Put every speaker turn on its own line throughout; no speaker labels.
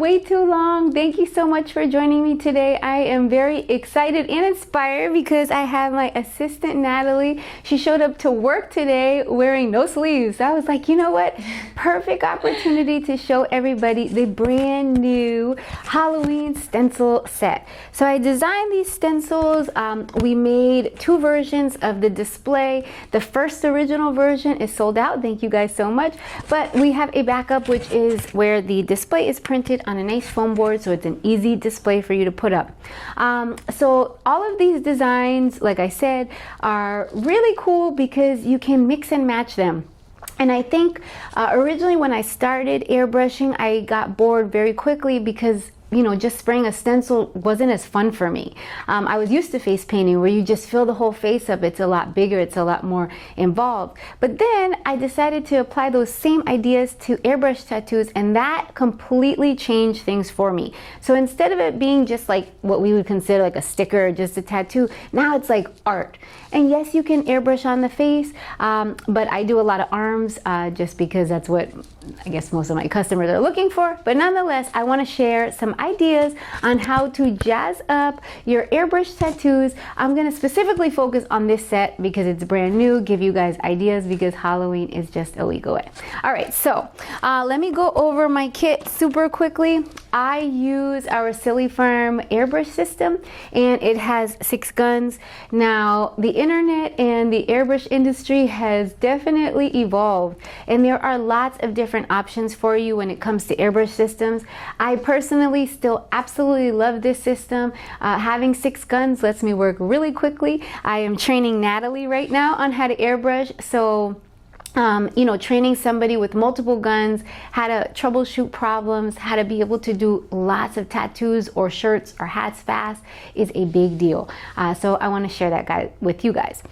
way too long. Thank you so much for joining me today. I am very excited and inspired because I have my assistant Natalie. She showed up to work today wearing no sleeves. I was like, you know what? Perfect opportunity to show everybody the brand new Halloween stencil set. So I designed these stencils. We made two versions of the display. The first original version is sold out. Thank you guys so much. But we have a backup, which is where the display is printed on a nice foam board, so it's an easy display for you to put up. So all of these designs, like I said, are really cool because you can mix and match them. And I think originally when I started airbrushing, I got bored very quickly because just spraying a stencil wasn't as fun for me. I was used to face painting where you just fill the whole face up. It's a lot bigger, it's a lot more involved. But then I decided to apply those same ideas to airbrush tattoos, and that completely changed things for me. So instead of it being just like what we would consider like a sticker or just a tattoo, now it's like art. And yes, you can airbrush on the face, but I do a lot of arms just because that's what I guess most of my customers are looking for. But nonetheless, I want to share some ideas on how to jazz up your airbrush tattoos. I'm going to specifically focus on this set because it's brand new, give you guys ideas because Halloween is just a week away. All right, so let me go over my kit super quickly. I use our sillyfarm airbrush system, and it has 6 guns. Now, the internet and the airbrush industry has definitely evolved, and there are lots of different options for you when it comes to airbrush systems. I personally still absolutely love this system. Having 6 guns lets me work really quickly. I am training Natalie right now on how to airbrush, so training somebody with multiple guns, how to troubleshoot problems, how to be able to do lots of tattoos or shirts or hats fast is a big deal. So I want to share that with you guys.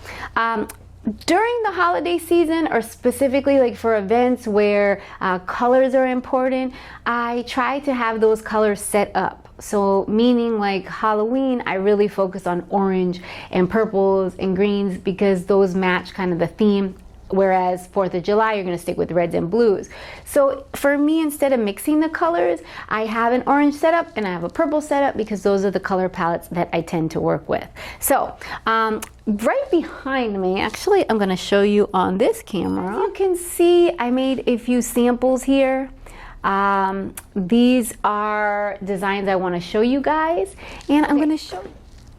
During the holiday season, or specifically like for events where colors are important, I try to have those colors set up. So meaning like Halloween, I really focus on orange and purples and greens because those match kind of the theme. Whereas 4th of July, you're gonna stick with reds and blues. So for me, instead of mixing the colors, I have an orange setup and I have a purple setup because those are the color palettes that I tend to work with. So right behind me, actually, I'm gonna show you on this camera. As you can see, I made a few samples here. These are designs I wanna show you guys, and I'm gonna show you.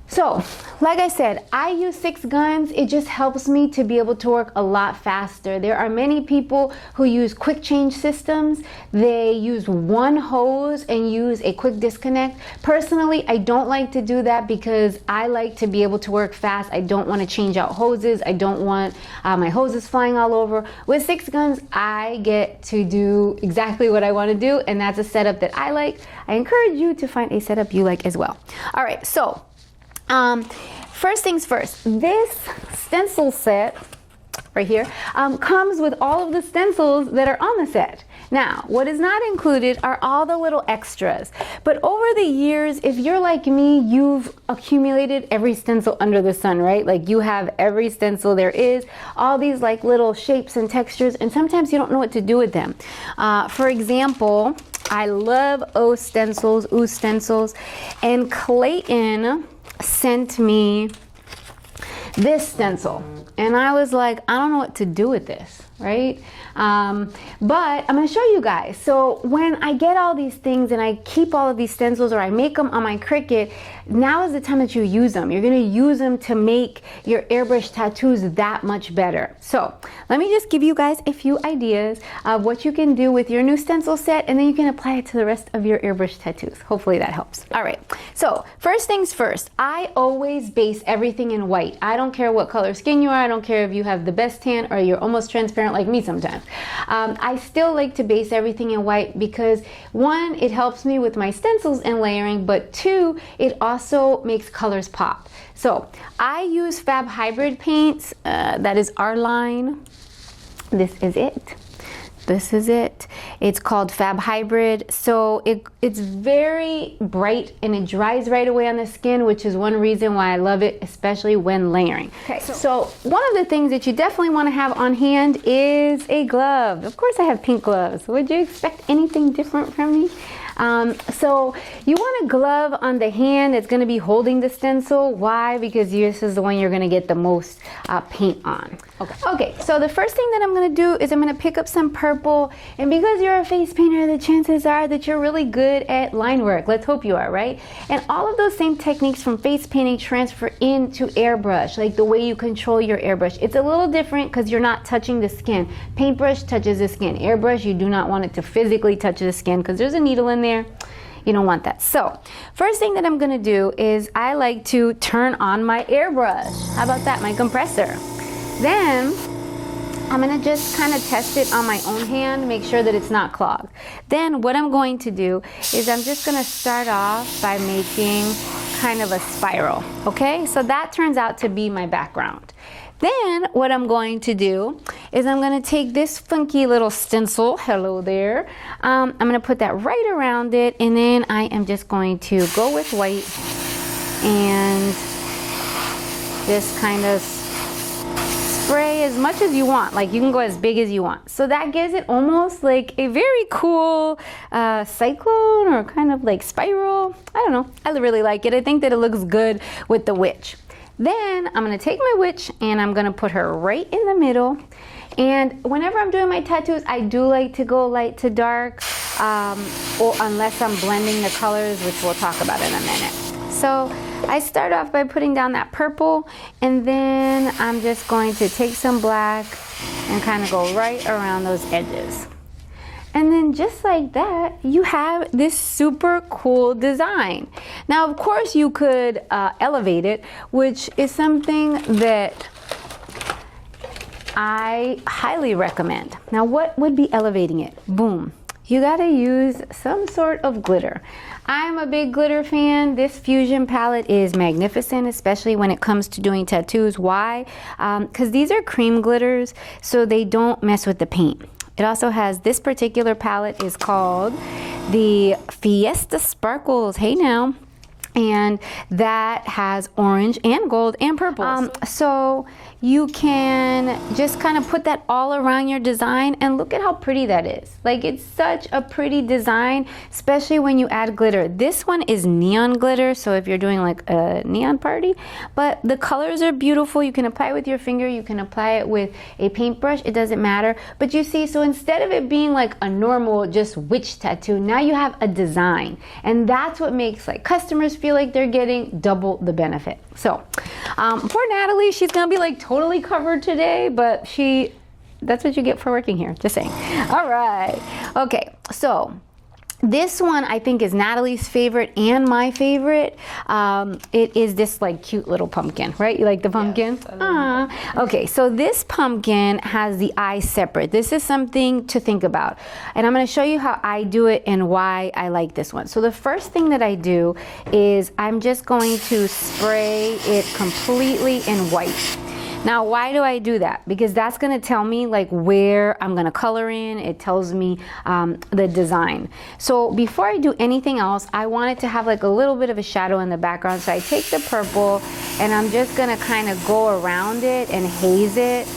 So, like I said, I use 6 guns. It just helps me to be able to work a lot faster. There are many people who use quick change systems. They use one hose and use a quick disconnect. Personally, I don't like to do that because I like to be able to work fast. I don't want to change out hoses. I don't want my hoses flying all over. With 6 guns, I get to do exactly what I want to do, and that's a setup that I like. I encourage you to find a setup you like as well. All right, so first things first, this stencil set right here comes with all of the stencils that are on the set. Now, what is not included are all the little extras. But over the years, if you're like me, you've accumulated every stencil under the sun, right? Like you have every stencil there is, all these like little shapes and textures, and sometimes you don't know what to do with them. For example, I love SOOO stencils, and Clayton sent me this stencil, and I was like, I don't know what to do with this, right? But I'm going to show you guys. So when I get all these things and I keep all of these stencils, or I make them on my Cricut, now is the time that you use them. You're going to use them to make your airbrush tattoos that much better. So let me just give you guys a few ideas of what you can do with your new stencil set, and then you can apply it to the rest of your airbrush tattoos. Hopefully that helps. All right, so first things first, I always base everything in white. I don't care what color skin you are. I don't care if you have the best tan or you're almost transparent like me sometimes. I still like to base everything in white because 1, it helps me with my stencils and layering, but 2, it also makes colors pop. So I use Fab Hybrid paints. That is our line. This is it. This is it. It's called Fab Hybrid. So it's very bright and it dries right away on the skin, which is one reason why I love it, especially when layering. Okay, so one of the things that you definitely want to have on hand is a glove. Of course I have pink gloves. Would you expect anything different from me? So you want a glove on the hand that's going to be holding the stencil. Why? Because this is the one you're going to get the most paint on. Okay, so the first thing that I'm going to do is I'm going to pick up some purple, and because you're a face painter, the chances are that you're really good at line work. Let's hope you are, right? And all of those same techniques from face painting transfer into airbrush, like the way you control your airbrush. It's a little different because you're not touching the skin. Paintbrush touches the skin. Airbrush, you do not want it to physically touch the skin because there's a needle in there. You don't want that. So first thing that I'm going to do is I like to turn on my airbrush. How about that? My compressor. Then I'm going to just kind of test it on my own hand, make sure that it's not clogged. Then what I'm going to do is I'm just going to start off by making kind of a spiral. Okay, so that turns out to be my background. Then what I'm going to do is I'm going to take this funky little stencil, hello there, I'm going to put that right around it, and then I am just going to go with white and just kind of spray as much as you want. Like you can go as big as you want. So that gives it almost like a very cool cyclone or kind of like spiral. I don't know. I really like it. I think that it looks good with the witch. Then I'm going to take my witch and I'm going to put her right in the middle. And whenever I'm doing my tattoos, I do like to go light to dark, or unless I'm blending the colors, which we'll talk about in a minute. So I start off by putting down that purple, and then I'm just going to take some black and kind of go right around those edges. And then just like that, you have this super cool design. Now, of course, you could elevate it, which is something that I highly recommend. Now, what would be elevating it? Boom. You gotta use some sort of glitter. I'm a big glitter fan. This Fusion palette is magnificent, especially when it comes to doing tattoos. Why? Because these are cream glitters, so they don't mess with the paint. It also has this particular palette is called the Fiesta Sparkles. Hey now. And that has orange and gold and purple. So you can just kind of put that all around your design, and look at how pretty that is. Like, it's such a pretty design, especially when you add glitter. This one is neon glitter, so if you're doing like a neon party, but the colors are beautiful. You can apply it with your finger, you can apply it with a paintbrush, it doesn't matter. But you see, so instead of it being like a normal just witch tattoo, now you have a design, and that's what makes like customers feel like they're getting double the benefit. So poor Natalie, she's gonna be like totally covered today, but that's what you get for working here, just saying. All right, okay, so this one I think is Natalie's favorite and my favorite. It is this like cute little pumpkin, right? You like the pumpkin? Yes, okay, so this pumpkin has the eyes separate. This is something to think about. And I'm gonna show you how I do it and why I like this one. So the first thing that I do is I'm just going to spray it completely in white. Now, why do I do that? Because that's going to tell me like where I'm going to color in. It tells me the design. So before I do anything else, I want it to have like a little bit of a shadow in the background. So I take the purple and I'm just going to kind of go around it and haze it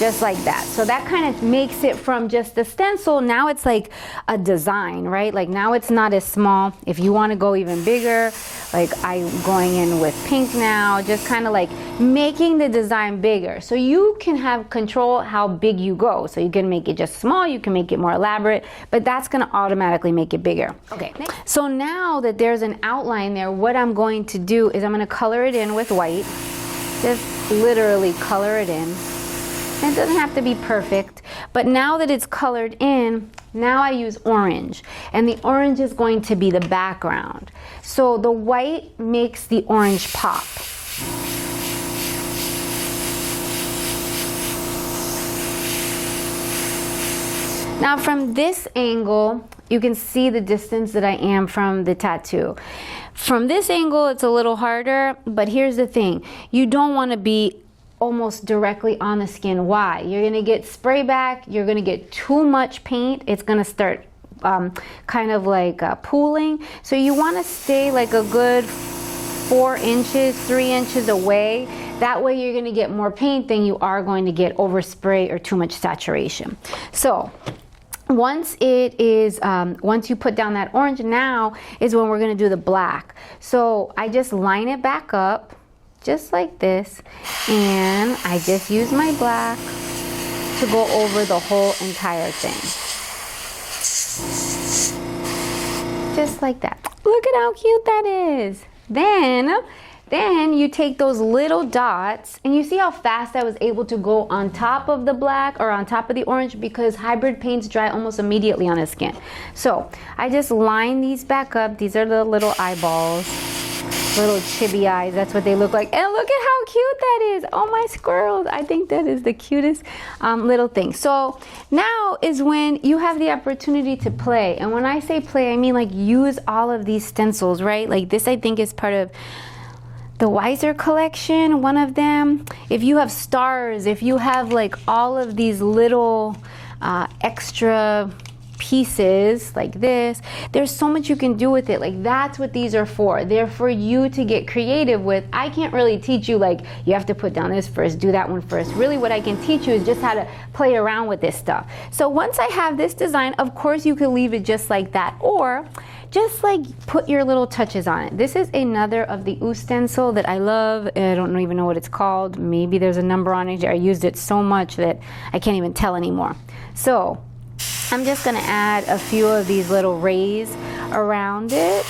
just like that. So that kind of makes it from just a stencil, now it's like a design, right? Like now it's not as small. If you want to go even bigger, like I'm going in with pink now, just kind of like making the design bigger. So you can have control how big you go. So you can make it just small, you can make it more elaborate, but that's going to automatically make it bigger. Okay, so now that there's an outline there, what I'm going to do is I'm going to color it in with white. Just literally color it in. And it doesn't have to be perfect, but now that it's colored in, now I use orange, and the orange is going to be the background. So the white makes the orange pop. Now from this angle, you can see the distance that I am from the tattoo. From this angle, it's a little harder, but here's the thing. You don't want to be almost directly on the skin. Why? You're going to get spray back, you're going to get too much paint, it's going to start kind of like pooling. So you want to stay like a good 4 inches, 3 inches away. That way you're going to get more paint than you are going to get overspray or too much saturation. So once it is, once you put down that orange, now is when we're gonna do the black. So I just line it back up, just like this, and I just use my black to go over the whole entire thing. Just like that. Look at how cute that is. Then you take those little dots, and you see how fast I was able to go on top of the black or on top of the orange, because hybrid paints dry almost immediately on the skin. So I just line these back up. These are the little eyeballs, little chibi eyes. That's what they look like. And look at how cute that is. Oh, my squirrels. I think that is the cutest little thing. So now is when you have the opportunity to play. And when I say play, I mean like use all of these stencils, right? Like this, I think, is part of the Wiser collection, one of them. If you have stars, if you have like all of these little extra pieces like this, there's so much you can do with it. Like that's what these are for. They're for you to get creative with. I can't really teach you like you have to put down this first, do that one first. Really what I can teach you is just how to play around with this stuff. So once I have this design, of course you can leave it just like that, or just like put your little touches on it. This is another of the SOOO stencil that I love. I don't even know what it's called. Maybe there's a number on it. I used it so much that I can't even tell anymore. So I'm just gonna add a few of these little rays around it,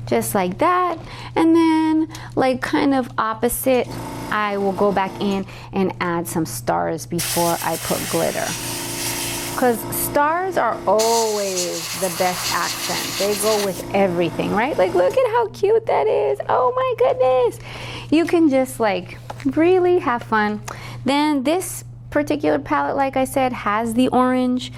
just like that. And then like kind of opposite, I will go back in and add some stars before I put glitter. Because stars are always the best accent. They go with everything, right? Like look at how cute that is. Oh my goodness. You can just like really have fun. Then this particular palette, like I said, has the orange,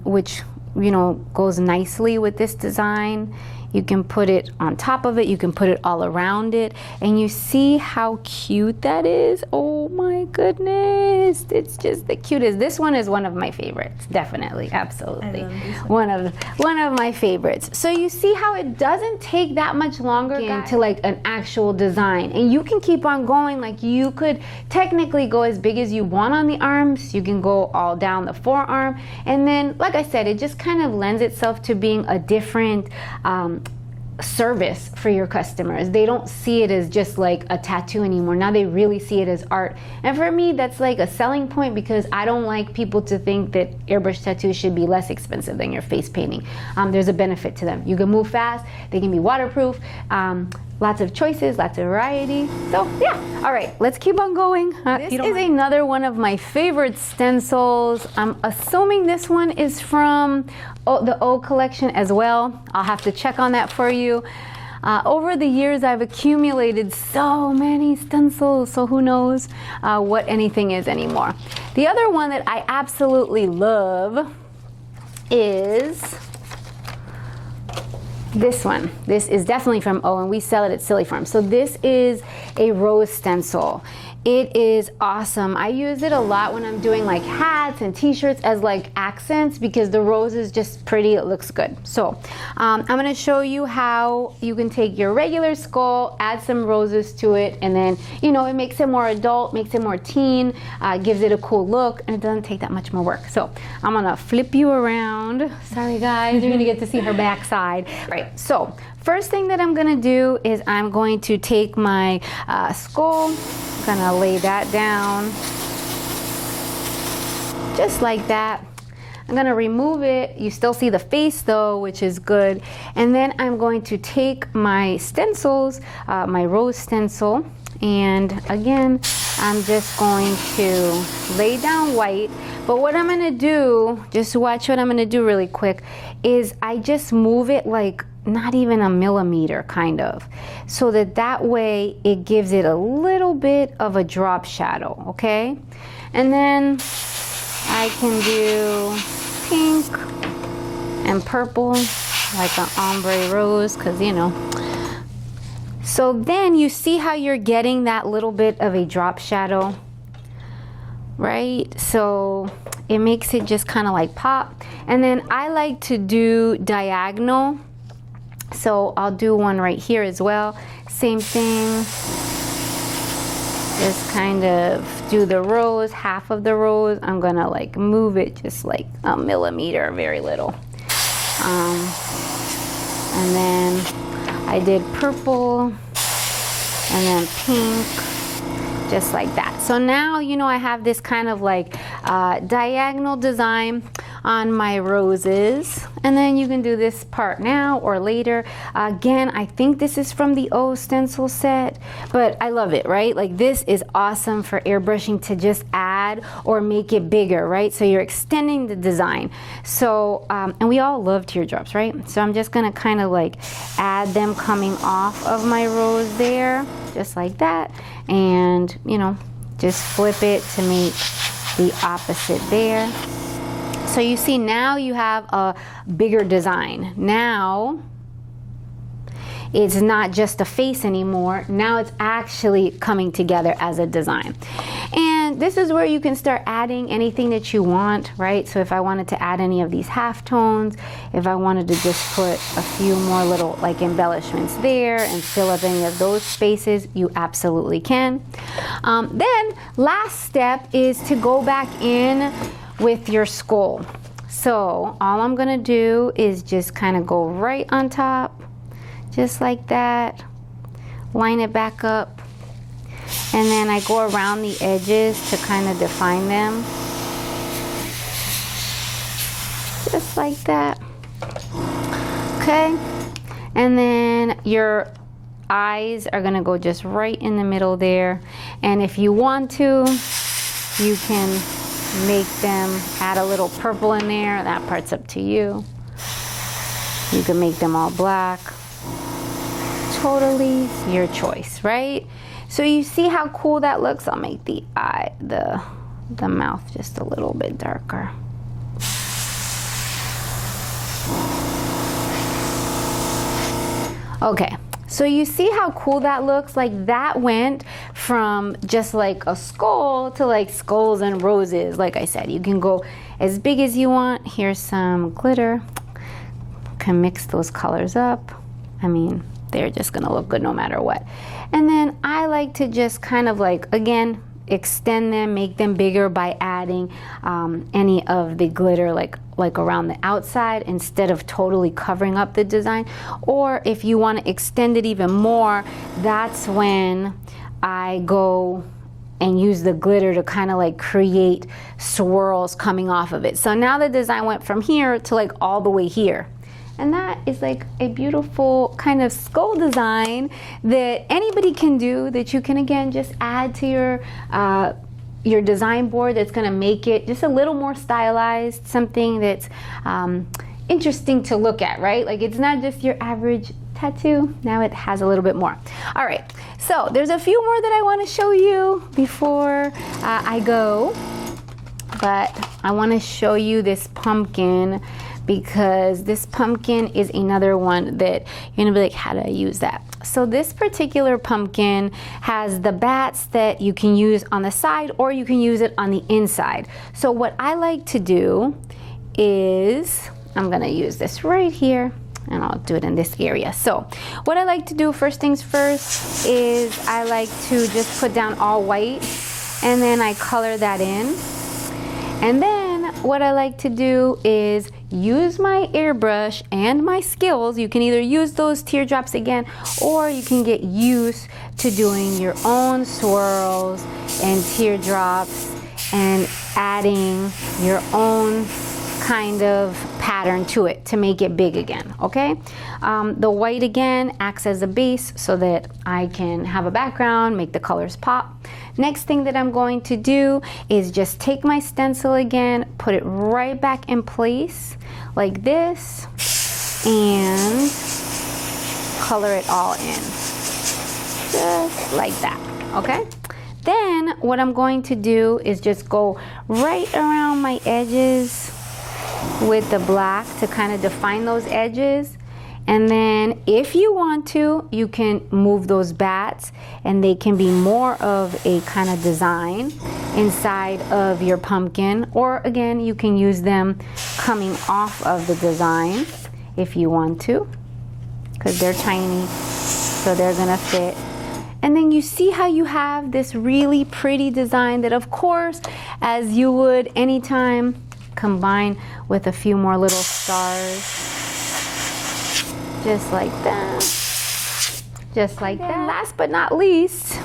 which, you know, goes nicely with this design. You can put it on top of it, you can put it all around it, and you see how cute that is. Oh my goodness, it's just the cutest. This one is one of my favorites, definitely, absolutely. I love this one. One of my favorites. So you see how it doesn't take that much longer to like an actual design, and you can keep on going. Like you could technically go as big as you want on the arms, you can go all down the forearm, and then like I said, it just kind of lends itself to being a different service for your customers. They don't see it as just like a tattoo anymore. Now they really see it as art. And for me, that's like a selling point, because I don't like people to think that airbrush tattoos should be less expensive than your face painting. There's a benefit to them. You can move fast, they can be waterproof, lots of choices, lots of variety. So yeah, all right, let's keep on going. This is another one of my favorite stencils. I'm assuming this one is from the SOOO collection as well. I'll have to check on that for you. Over the years, I've accumulated so many stencils, so who knows what anything is anymore. The other one that I absolutely love is this one. This is definitely from SOOO, and we sell it at Sillyfarm. So this is a rose stencil. It is awesome. I use it a lot when I'm doing like hats and t-shirts as like accents, because the rose is just pretty, it looks good. So I'm gonna show you how you can take your regular skull, add some roses to it, and then, you know, it makes it more adult, makes it more teen, gives it a cool look, and it doesn't take that much more work. So I'm gonna flip you around. Sorry guys, you're gonna get to see her backside. Right, so first thing that I'm gonna do is I'm going to take my skull, gonna lay that down just like that. I'm gonna remove it. You still see the face though, which is good. And then I'm going to take my stencils, my rose stencil, and again, I'm just going to lay down white. But what I'm gonna do, just watch what I'm gonna do really quick, is I just move it like not even a millimeter, kind of, so that way it gives it a little bit of a drop shadow, okay? And then I can do pink and purple, like an ombre rose, because you know. So then you see how you're getting that little bit of a drop shadow, right? So it makes it just kind of like pop. And then I like to do diagonal, so I'll do one right here as well. Same thing, just kind of do the rose, half of the rose, I'm gonna like move it just like a millimeter, very little. And then I did purple and then pink, just like that. So now, you know, I have this kind of like diagonal design on my roses, and then you can do this part now or later. Again, I think this is from the SOOO stencil set, but I love it, right? Like this is awesome for airbrushing to just add or make it bigger, right? So you're extending the design. So, and we all love teardrops, right? So I'm just gonna kind of like add them coming off of my rose there, just like that. And, you know, just flip it to make the opposite there. So you see now you have a bigger design. Now it's not just a face anymore. Now it's actually coming together as a design. And this is where you can start adding anything that you want, right? So if I wanted to add any of these halftones, if I wanted to just put a few more little like embellishments there and fill up any of those spaces, you absolutely can. Then last step is to go back in with your skull. So all I'm gonna do is just kind of go right on top, just like that, line it back up, and then I go around the edges to kind of define them, just like that. Okay, and then your eyes are gonna go just right in the middle there, and if you want to, you can make them add a little purple in there. That part's up to you. You can make them all black. Totally your choice, right? So you see how cool that looks? I'll make the eye, the mouth just a little bit darker. Okay. So you see how cool that looks? Like that went from just like a skull to like skulls and roses. Like I said, you can go as big as you want. Here's some glitter. Can mix those colors up. I mean, they're just gonna look good no matter what. And then I like to just kind of like, again, extend them, make them bigger by adding any of the glitter like around the outside instead of totally covering up the design. Or if you want to extend it even more, that's when I go and use the glitter to kind of like create swirls coming off of it. So now the design went from here to like all the way here. And that is like a beautiful kind of skull design that anybody can do, that you can again just add to your design board. That's going to make it just a little more stylized, something that's interesting to look at, right? Like it's not just your average tattoo. Now it has a little bit more. All right, so there's a few more that I want to show you before I go, but I want to show you this pumpkin, because this pumpkin is another one that you're gonna be like, how do I use that? So this particular pumpkin has the bats that you can use on the side, or you can use it on the inside. So what I like to do is, I'm gonna use this right here, and I'll do it in this area. So what I like to do, first things first, is I like to just put down all white, and then I color that in. And then what I like to do is use my airbrush and my skills. You can either use those teardrops again, or you can get used to doing your own swirls and teardrops and adding your own kind of pattern to it to make it big again, okay? The white again acts as a base so that I can have a background, make the colors pop. Next thing that I'm going to do is just take my stencil again, put it right back in place like this, and color it all in, just like that, okay? Then what I'm going to do is just go right around my edges with the black to kind of define those edges. And then if you want to, you can move those bats and they can be more of a kind of design inside of your pumpkin. Or again, you can use them coming off of the design if you want to, because they're tiny, so they're gonna fit. And then you see how you have this really pretty design that, of course, as you would anytime, combine with a few more little stars. Just like that. Just like that. Last but not least,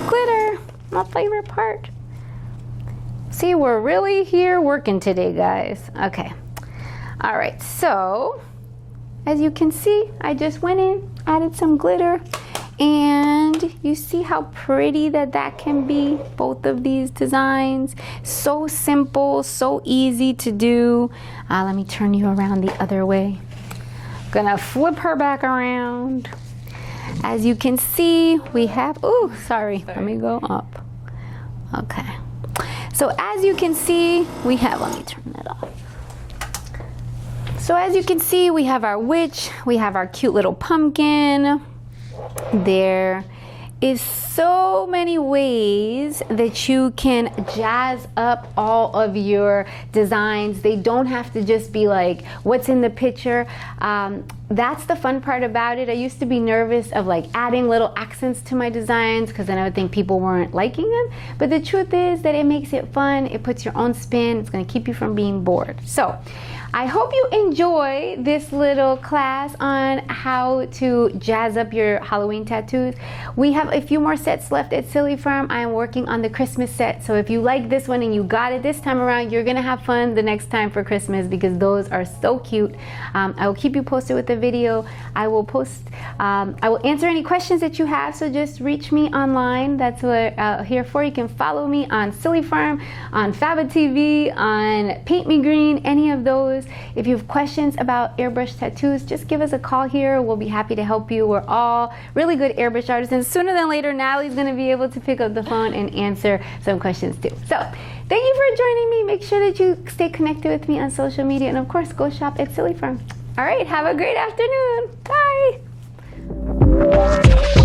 glitter, my favorite part. See, we're really here working today, guys. Okay. All right, so as you can see, I just went in, added some glitter. And you see how pretty that can be, both of these designs. So simple, so easy to do. Let me turn you around the other way. Gonna flip her back around. As you can see, we have, ooh, sorry, let me go up. Okay. So as you can see, we have, let me turn that off. So as you can see, we have our witch, we have our cute little pumpkin. There is so many ways that you can jazz up all of your designs. They don't have to just be like what's in the picture. That's the fun part about it. I used to be nervous of like adding little accents to my designs because then I would think people weren't liking them. But the truth is that it makes it fun. It puts your own spin. It's going to keep you from being bored. So I hope you enjoy this little class on how to jazz up your Halloween tattoos. We have a few more sets left at Silly Farm. I am working on the Christmas set. So if you like this one and you got it this time around, you're gonna have fun the next time for Christmas because those are so cute. I will keep you posted with the video. I will post, I will answer any questions that you have. So just reach me online. That's what I'm here for. You can follow me on Silly Farm, on Faba TV, on Paint Me Green, any of those. If you have questions about airbrush tattoos, just give us a call here. We'll be happy to help you. We're all really good airbrush artists, and sooner than later, Natalie's gonna be able to pick up the phone and answer some questions too. So thank you for joining me. Make sure that you stay connected with me on social media, and of course, go shop at Silly Farm. All right, have a great afternoon. Bye.